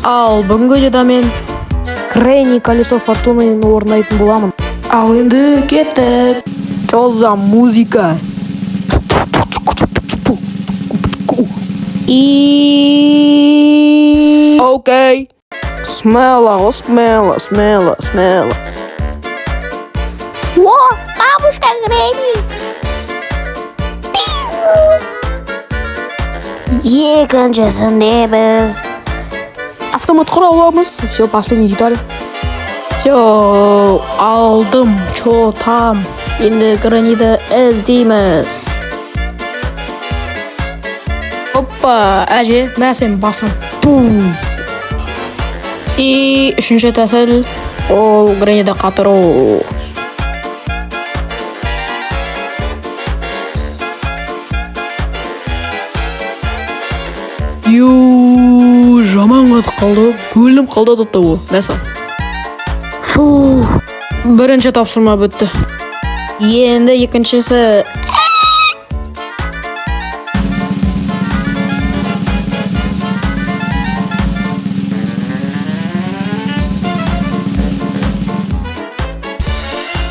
Ал бүгінгі videoда мен Крейни колесо фортуны орындайтын боламын. Ал енді кеттік. Что за музыка? И окей. Смело. О, бабушка Гренни! Екіншісінде біз Автомат құра аламыз. Все, последний деталь. Все, алдым. Чо там? Енді Гренниді іздейміз. Опа, әже, мә сен басым. Бум. И үшінші тәсіл, ол Гренниді қатыру. Жаман қатып қалды. Бөлініп қалды тұтты ол. Мәсі. Фу. Бірінші тапсырма бітті. Енді екіншісі.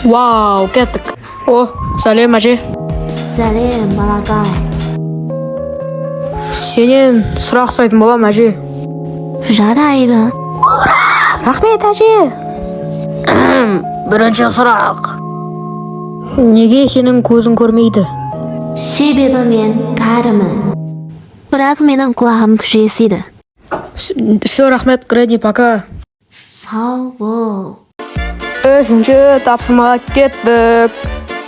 Вау, кеттік. О, сәлем әже. Сәлем, балақай. Сенен сұрақ сұрайтын болам әже. Жарайды. Рахмет әже. Бірінші сұрақ. Неге сенің көзің көрмейді? Себебі мен кәрімін. Бірақ менің құлағым күшесейді. Все, рахмет, Гренни, пока. Сау бол. Үшінші тапсырмаға кеттік.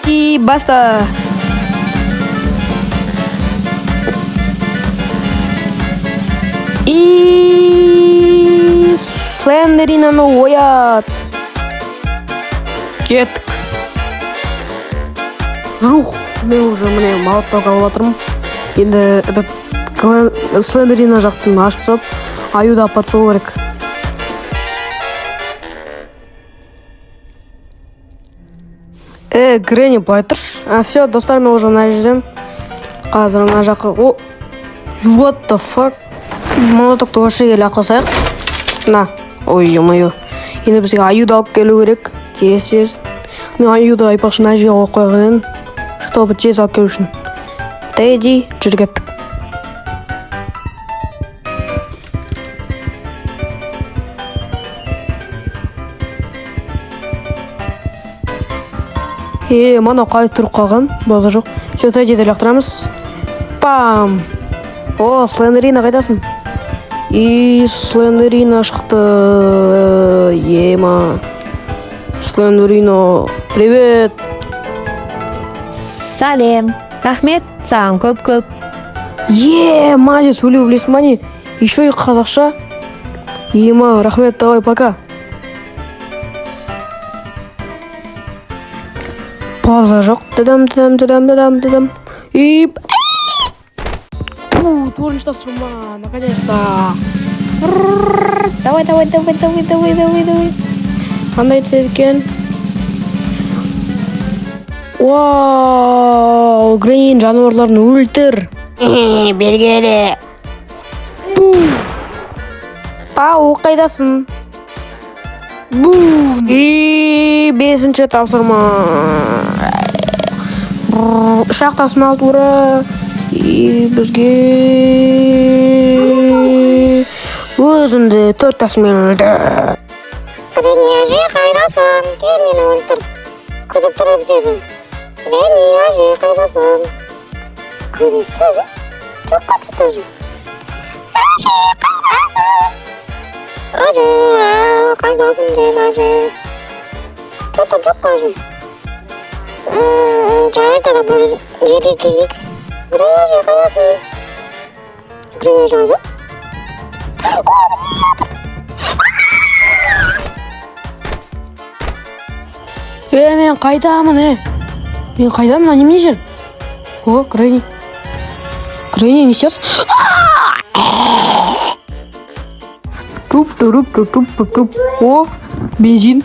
И баста. И Слендеринаны оят. Кеттік. Жух, мен уже міне малыптау қалып жатырмын. Енді Слендерина жақтың ашып тастап, аюды апарып тастау керек. Гренни, былай тұршы. Все, достар, мен уже мына жердемін. Қазір мына жаққа. О, what the fuck? Молотокты осы елі ақылсайық. На, ой, ё-моё. Енді бізге аюды алып келу керек. Тез. Мен аюды айпақшы мына жерге қойып қойған едім. Чтобы тез алып келу үшін. Тедди, жүр кеттік. Мана қай тұрып қалған? Базар жоқ. Все, Теддиді лақтырамыз. Пам! О, Слендерина қайдасың? И Слендерина шықты. Ема. Слендерина, привет! Сәлем. Рахмет, саған көп. Мане, сөйлеу білесің, мане. Еще и қазақша. Ема, рахмет, давай, пока. Пауза жоқ. Дадам. И... Төрінші тапсырма, наконец-то. Давай. Қандай түседі екен? Вау, Гренни жануарларын өлтір. Бергелі. Пау, қайдасың? Бум! И бесінші тапсырма. Шақ тапсырма тура. И бізге өзімді 4 тапсырмамен өлді. Гренни, әже қайдасың? Кел мені өлтір. Күтіп тұрып сені. Гренни, әже қайдасың? Күтіп әже. Жоққа тұт әже. Әже қайдасың? Әже қайдасың сен әже? Жоққа жоққа әже. Жарайды да бұл жерге келейік. Гренни, әже қайдасың? Гренни, әже қайда? Мен қайдамын, Мен қайдамын, немене жер? О, Гренни. Гренни, не сейчас? Туп. О, бензин.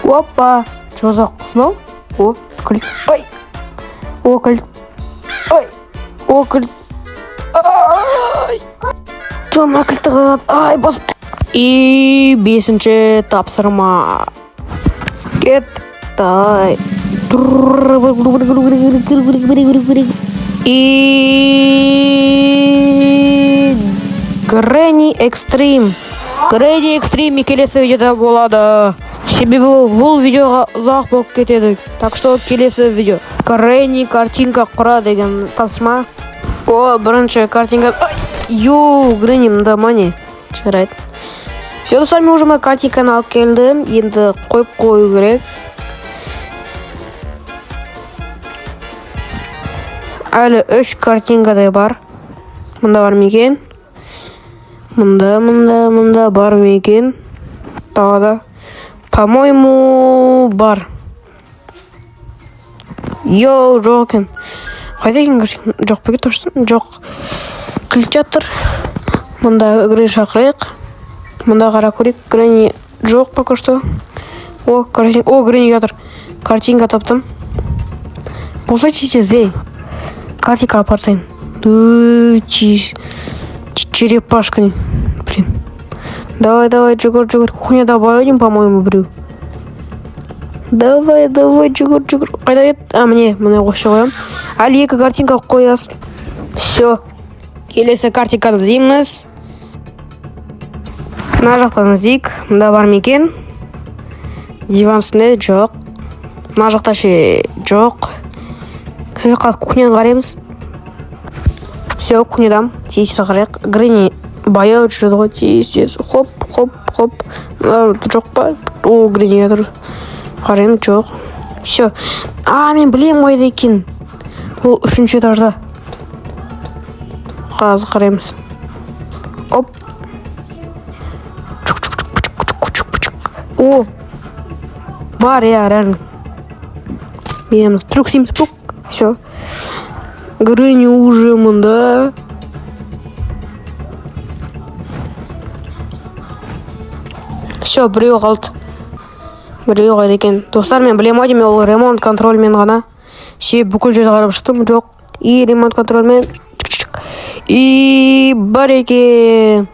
Опа. Что за снова? О, клик. Ой. О, клик. Ой. О, клик. Тома кілті қалады. Ай, басып. И 5-ші тапсырма. Кеттай. И Granny Extreme. Granny Extreme келесі видеода болады. Себебі бұл видеоға ұзақ болып кетеді. Так что келесі видео. Granny картинка құра деген тапсырма. О, бірінші картинка. Granny мында мане. Жарайды. Все, достар, мен уже мына картинканы алып келдім. Енді қойып қою керек. Әлі 3 картинкадай бар. Мында бар ма екен? Мында бар ма екен? Тағы да. По-моему, бар. Жоқ екен. Қайда екен картинка? Жоқ па екен точно? Жоқ. Кілт жатыр. Мында Грэнни шақырайық. Мында қара көрейік. Грэнни жоқ пока что. О, Грэнни жатыр. Картинка таптым. Болса чизе. Картинка апарсайын. Черепашка. Блин. Давай, жүгір. Кухняда бар один, по-моему, біреу. Давай, жүгір. Қайда ет? Міне қошы қоям. Әлі 2 картинка қоясың. Все. Келесі картинканы іздейміз. Мына жақтан іздейік. Мында бар ма екен? Диван үстінде жоқ. Мына жақта ше жоқ. Кухняны қараймыз. Все, кухнядам. Тез қарайық. Грэнни баяу жүреді ғой. Тез. Хоп. Жоқ па? О, Грэнни жатыр. Қараймыз, жоқ. Все. Мен білем қайда екен. Ол 3-ші этажда. Қазір қараймыз. Оп. О. Бар, реально. Береміз. Трюк істейміз. Все. Грэнни уже мында. Все, біреу қалды. Біреу қайда екен. Достар, мен білем ау деймін, ол ремонт контрольмен ғана. Бүкіл жерді қарап шықтым. Жоқ. И ремонт контрольмен. И бар екен.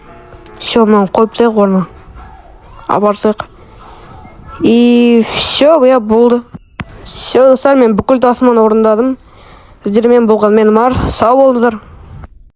Все, мынаны қойып тастайық орнына. Апарсайық. И все, болды. Все, достар, мен бүкіл тасыманы орындадым. Сіздермен болған мен Сау болыңыздар.